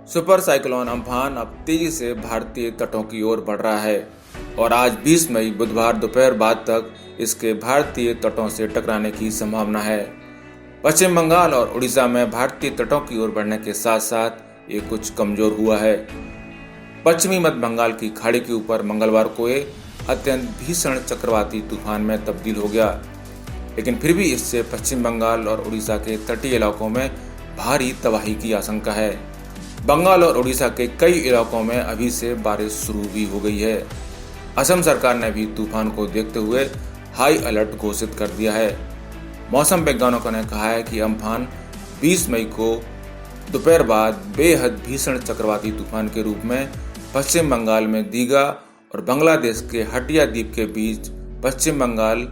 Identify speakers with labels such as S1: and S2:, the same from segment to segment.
S1: Super cyclone Amphan अब तेजी से भारतीय तटों की ओर बढ़ रहा है और आज 20 मई बुधवार दोपहर बाद तक इसके भारतीय तटों से टकराने की संभावना है। पश्चिम बंगाल और उड़ीसा में भारतीय तटों की ओर बढ़ने के साथ साथ ये कुछ कमजोर हुआ है। पश्चिमी मध्य बंगाल की खाड़ी के ऊपर मंगलवार को ये अत्यंत भीषण चक्रवाती तूफान में तब्दील हो गया, लेकिन फिर भी इससे पश्चिम बंगाल और उड़ीसा के तटीय इलाकों में भारी तबाही की आशंका है। बंगाल और उड़ीसा के कई इलाकों में अभी से बारिश शुरू भी हो गई है। असम सरकार ने भी तूफान को देखते हुए हाई अलर्ट घोषित कर दिया है। मौसम वैज्ञानिकों ने कहा है कि अम्फान 20 मई को दोपहर बाद बेहद भीषण चक्रवाती तूफान के रूप में पश्चिम बंगाल में दीघा और बांग्लादेश के हटिया द्वीप के बीच पश्चिम बंगाल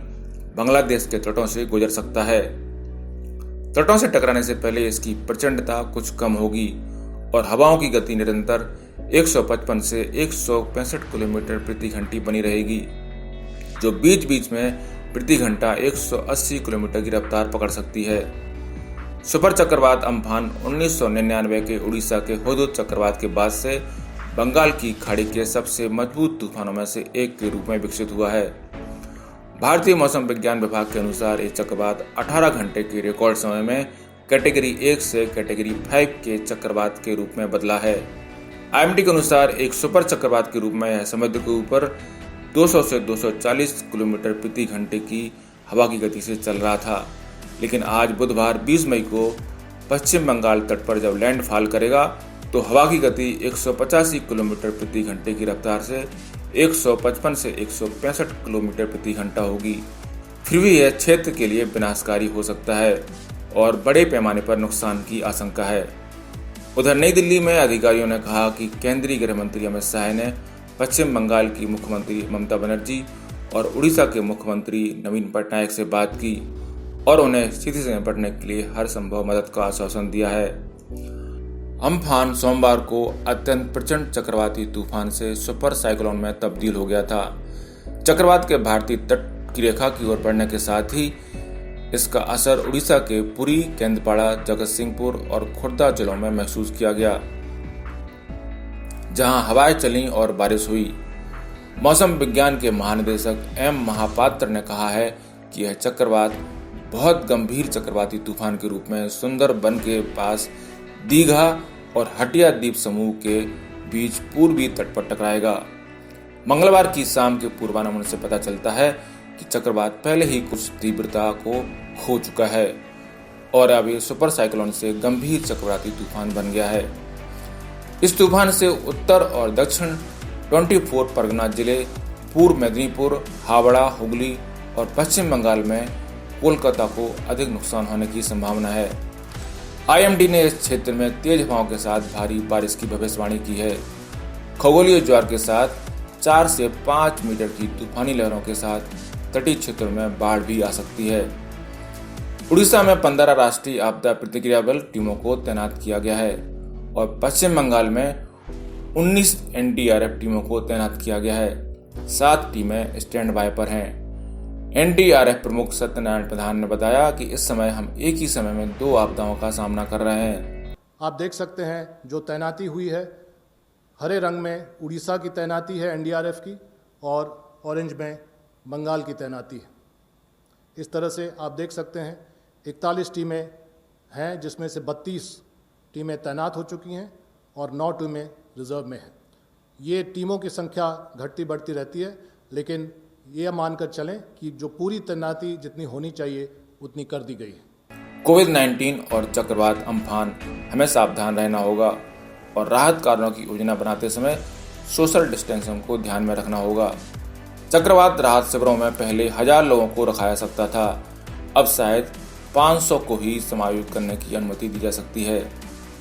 S1: बांग्लादेश के तटों से गुजर सकता है। तटों से टकराने से पहले इसकी प्रचंडता कुछ कम होगी और हवाओं की गति निरंतर 155 से 165 किलोमीटर प्रति घंटे बनी रहेगी, जो बीच बीच में प्रति घंटा 180 किलोमीटर की रफ्तार पकड़ सकती है। सुपर चक्रवात अम्फान 1999 के उड़ीसा के हुदहुद चक्रवात के बाद से बंगाल की खाड़ी के सबसे मजबूत तूफानों में से एक के रूप में विकसित हुआ है। भारतीय मौसम विज्ञान विभाग के अनुसार ये चक्रवात 18 घंटे के रिकॉर्ड समय में कैटेगरी 1 से कैटेगरी 5 के चक्रवात के रूप में बदला है। IMD के अनुसार एक सुपर चक्रवात के रूप में यह समुद्र के ऊपर 200 से 240 किलोमीटर प्रति घंटे की हवा की गति से चल रहा था, लेकिन आज बुधवार 20 मई को पश्चिम बंगाल तट पर जब लैंडफॉल करेगा तो हवा की गति 185 किलोमीटर प्रति घंटे की रफ्तार से 155 से 165 किलोमीटर प्रति घंटा होगी। फिर भी यह क्षेत्र के लिए विनाशकारी हो सकता है और बड़े पैमाने पर नुकसान की आशंका है। उधर नई दिल्ली में अधिकारियों ने कहा कि केंद्रीय गृह मंत्री अमित शाह ने पश्चिम बंगाल की मुख्यमंत्री ममता बनर्जी और उड़ीसा के मुख्यमंत्री नवीन पटनायक से बात की और उन्हें स्थिति से निपटने के लिए हर संभव मदद का आश्वासन दिया है। अम्फान सोमवार को अत्यंत प्रचंड चक्रवाती तूफान से सुपर साइक्लोन में तब्दील हो गया था। चक्रवात के भारतीय तट की रेखा की ओर बढ़ने के साथ ही इसका असर उड़ीसा के पुरी, केंद्रपाड़ा, जगतसिंहपुर और खुर्दा जिलों में महसूस किया गया, जहां हवाएं चलीं और बारिश हुई। मौसम विज्ञान के महानिदेशक M महापात्र ने कहा है कि यह चक्रवात बहुत गंभीर चक्रवाती तूफान के रूप में सुंदरबन के पास दीघा और हटिया द्वीप समूह के बीच पूर्वी तट पर टकराएगा। मंगलवार की शाम के पूर्वानुमान से पता चलता है कि चक्रवात पहले ही कुछ तीव्रता को खो चुका है और अब ये सुपर साइक्लोन से गंभीर चक्रवाती तूफान बन गया है। इस तूफान से उत्तर और दक्षिण 24 परगना जिले, पूर्व मेदिनीपुर, हावड़ा, हुगली और पश्चिम बंगाल में कोलकाता को अधिक नुकसान होने की संभावना है। IMD ने इस क्षेत्र में तेज हवाओं के साथ भारी बारिश की भविष्यवाणी की है। खगोलीय ज्वार के साथ 4 से 5 मीटर की तूफानी लहरों के साथ तटीय क्षेत्रों में बाढ़ भी आ सकती है। उड़ीसा में 15 राष्ट्रीय आपदा प्रतिक्रिया बल टीमों को तैनात किया गया है और पश्चिम बंगाल में 19 NDRF टीमों को तैनात किया गया है। 7 टीमें स्टैंड बाय पर हैं। NDRF प्रमुख सत्यनारायण प्रधान ने बताया कि इस समय हम एक ही समय में 2 आपदाओं का सामना कर रहे हैं।
S2: आप देख सकते हैं जो तैनाती हुई है, हरे रंग में उड़ीसा की तैनाती है NDRF की और ऑरेंज में बंगाल की तैनाती है। इस तरह से आप देख सकते हैं 41 टीमें हैं, जिसमें से 32 टीमें तैनात हो चुकी हैं और 9 टीमें रिजर्व में हैं। ये टीमों की संख्या घटती बढ़ती रहती है, लेकिन ये मानकर चलें कि जो पूरी तैनाती जितनी होनी चाहिए उतनी कर दी गई है।
S1: कोविड-19 और चक्रवात अम्फान हमें सावधान रहना होगा और राहत कार्यों की योजना बनाते समय सोशल डिस्टेंसिंग को ध्यान में रखना होगा। चक्रवात राहत शिविरों में पहले 1000 लोगों को रखा जा सकता था, अब शायद 500 को ही समायोजित करने की अनुमति दी जा सकती है।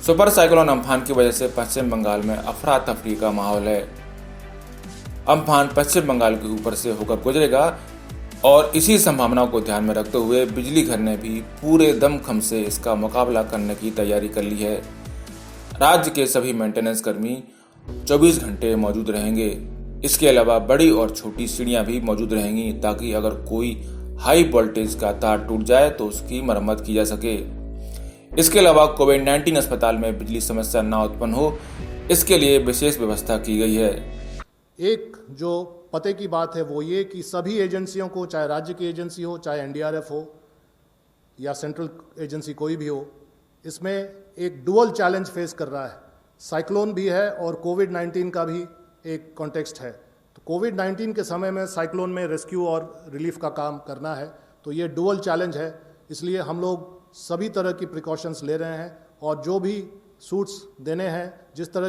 S1: सुपर साइक्लोन अम्फान की वजह से पश्चिम बंगाल में अफरा तफरी का माहौल है। अम्फान पश्चिम बंगाल के ऊपर से होकर गुजरेगा और इसी संभावना को ध्यान में रखते हुए बिजली घर ने भी पूरे दमखम से इसका मुकाबला करने की तैयारी कर ली है। राज्य के सभी मेंटेनेंस कर्मी 24 घंटे मौजूद रहेंगे। इसके अलावा बड़ी और छोटी सीढ़ियां भी मौजूद रहेंगी ताकि अगर कोई हाई वोल्टेज का तार टूट जाए तो उसकी मरम्मत की जा सके। इसके अलावा कोविड-19 अस्पताल में बिजली समस्या न उत्पन्न हो, इसके लिए विशेष व्यवस्था की गई है।
S2: एक जो पते की बात है वो ये कि सभी एजेंसियों को, चाहे राज्य की एजेंसी हो, चाहे एनडीआरएफ हो या सेंट्रल एजेंसी कोई भी हो, इसमें एक डुअल चैलेंज फेस कर रहा है। साइक्लोन भी है और कोविड-19 का भी एक कॉन्टेक्स्ट है। तो कोविड-19 के समय में साइक्लोन में रेस्क्यू और रिलीफ का काम करना है, तो ये डुअल चैलेंज है। इसलिए हम लोग सभी तरह की प्रिकॉशंस ले रहे हैं और जो भी सूट्स देने हैं, जिस तरह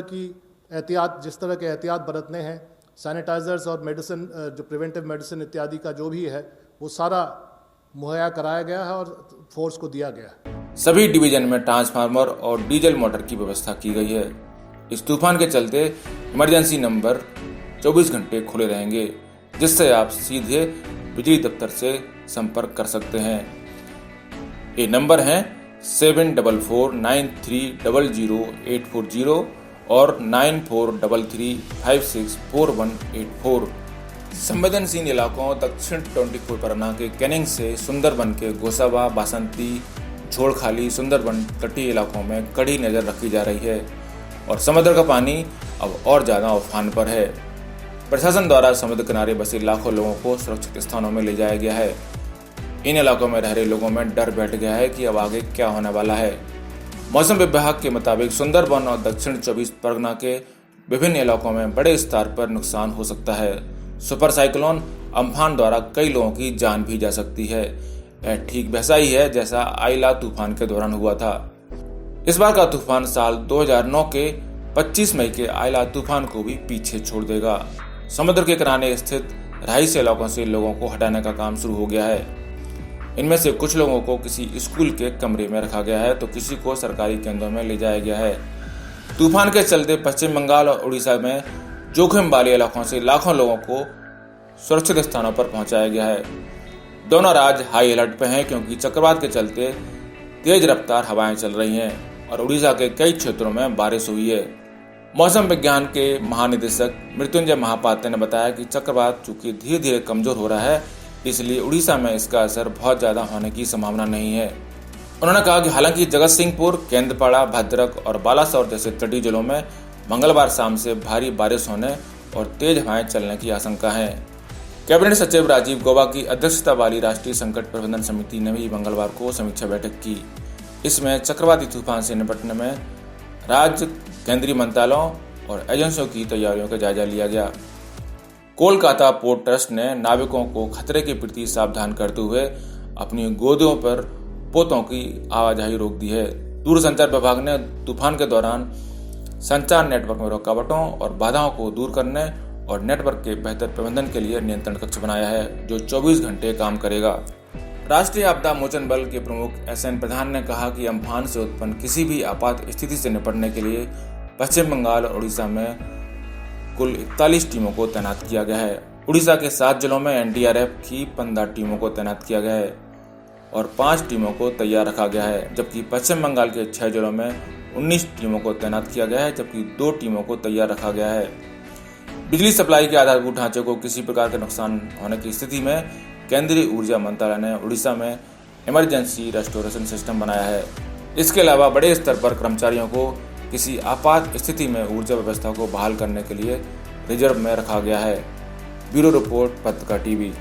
S2: के एहतियात बरतने हैं, सैनिटाइजर्स और मेडिसिन, जो प्रिवेंटिव मेडिसिन इत्यादि का जो भी है, वो सारा मुहैया कराया गया है और फोर्स को दिया गया है।
S1: सभी डिवीजन में ट्रांसफार्मर और डीजल मोटर की व्यवस्था की गई है। इस तूफान के चलते इमरजेंसी नंबर 24 घंटे खुले रहेंगे, जिससे आप सीधे बिजली दफ्तर से संपर्क कर सकते हैं। ये नंबर हैं 7449300840 और 9433564184। संवेदनशील इलाकों दक्षिण 24 परगना के कैनिंग से सुंदरबन के गोसाबा, बासंती, झोड़खाली, सुंदरबन तटीय इलाकों में कड़ी नजर रखी जा रही है और समुद्र का पानी अब और ज्यादा उफान पर है। प्रशासन द्वारा समुद्र किनारे बसे लाखों लोगों को सुरक्षित स्थानों में ले जाया गया है। इन इलाकों में रह रहे लोगों में डर बैठ गया है कि अब आगे क्या होने वाला है। मौसम विभाग के मुताबिक सुंदरबन और दक्षिण 24 परगना के विभिन्न इलाकों में बड़े स्तर पर नुकसान हो सकता है। सुपर साइक्लोन अम्फान द्वारा कई लोगों की जान भी जा सकती है। यह ठीक वैसा ही है जैसा आइला तूफान के दौरान हुआ था। इस बार का तूफान साल 2009 के 25 मई के आइला तूफान को भी पीछे छोड़ देगा। समुद्र के किनारे स्थित रहायशी इलाकों से लोगों को हटाने का काम शुरू हो गया है। इनमें से कुछ लोगों को किसी स्कूल के कमरे में रखा गया है तो किसी को सरकारी केंद्रों में ले जाया गया है। तूफान के चलते पश्चिम बंगाल और उड़ीसा में जोखिम वाले इलाकों से लाखों लोगों को सुरक्षित स्थानों पर पहुंचाया गया है। दोनों राज्य हाई अलर्ट पे हैं क्योंकि चक्रवात के चलते तेज रफ्तार हवाएं चल रही हैं और उड़ीसा के कई क्षेत्रों में बारिश हुई है। मौसम विज्ञान के महानिदेशक मृत्युंजय महापात्र ने बताया कि चक्रवात चूंकि धीरे धीरे कमजोर हो रहा है, इसलिए उड़ीसा में इसका असर बहुत ज्यादा होने की संभावना नहीं है। उन्होंने कहा कि हालांकि जगत सिंहपुर, केंद्रपाड़ा, भद्रक और बालासोर जैसे तटीय जिलों में मंगलवार शाम से भारी बारिश होने और तेज हवाएं चलने की आशंका है। कैबिनेट सचिव राजीव गौबा की अध्यक्षता वाली राष्ट्रीय संकट प्रबंधन समिति ने भी मंगलवार को समीक्षा बैठक की। इसमें चक्रवाती तूफान से निपटने में राज्य, केंद्रीय मंत्रालयों और एजेंसियों की तैयारियों का जायजा लिया गया। कोलकाता पोर्ट ट्रस्ट ने नाविकों को खतरे के प्रति सावधान करते हुए अपनी गोदियों पर पोतों की आवाजाही रोक दी है। दूरसंचार विभाग ने तूफान के दौरान संचार नेटवर्क में रुकावटों और बाधाओं को दूर करने और नेटवर्क के बेहतर प्रबंधन के लिए नियंत्रण कक्ष बनाया है, जो 24 घंटे काम करेगा। राष्ट्रीय आपदा मोचन बल के प्रमुख SN प्रधान ने कहा कि अम्फान से उत्पन्न किसी भी आपात स्थिति से निपटने के लिए पश्चिम बंगाल और उड़ीसा में कुल 41 टीमों को तैनात किया गया है। उड़ीसा के 7 जिलों में NDRF की 15 टीमों को तैनात किया गया है और 5 टीमों को तैयार रखा गया है, जबकि पश्चिम बंगाल के 6 जिलों में 19 टीमों को तैनात किया गया है, जबकि 2 टीमों को तैयार रखा गया है। बिजली सप्लाई के आधारभूत ढांचे को किसी प्रकार के नुकसान होने की स्थिति में केंद्रीय ऊर्जा मंत्रालय ने उड़ीसा में इमरजेंसी रेस्टोरेशन सिस्टम बनाया है। इसके अलावा बड़े स्तर पर कर्मचारियों को किसी आपात स्थिति में ऊर्जा व्यवस्था को बहाल करने के लिए रिजर्व में रखा गया है। ब्यूरो रिपोर्ट, पत्रिका टीवी।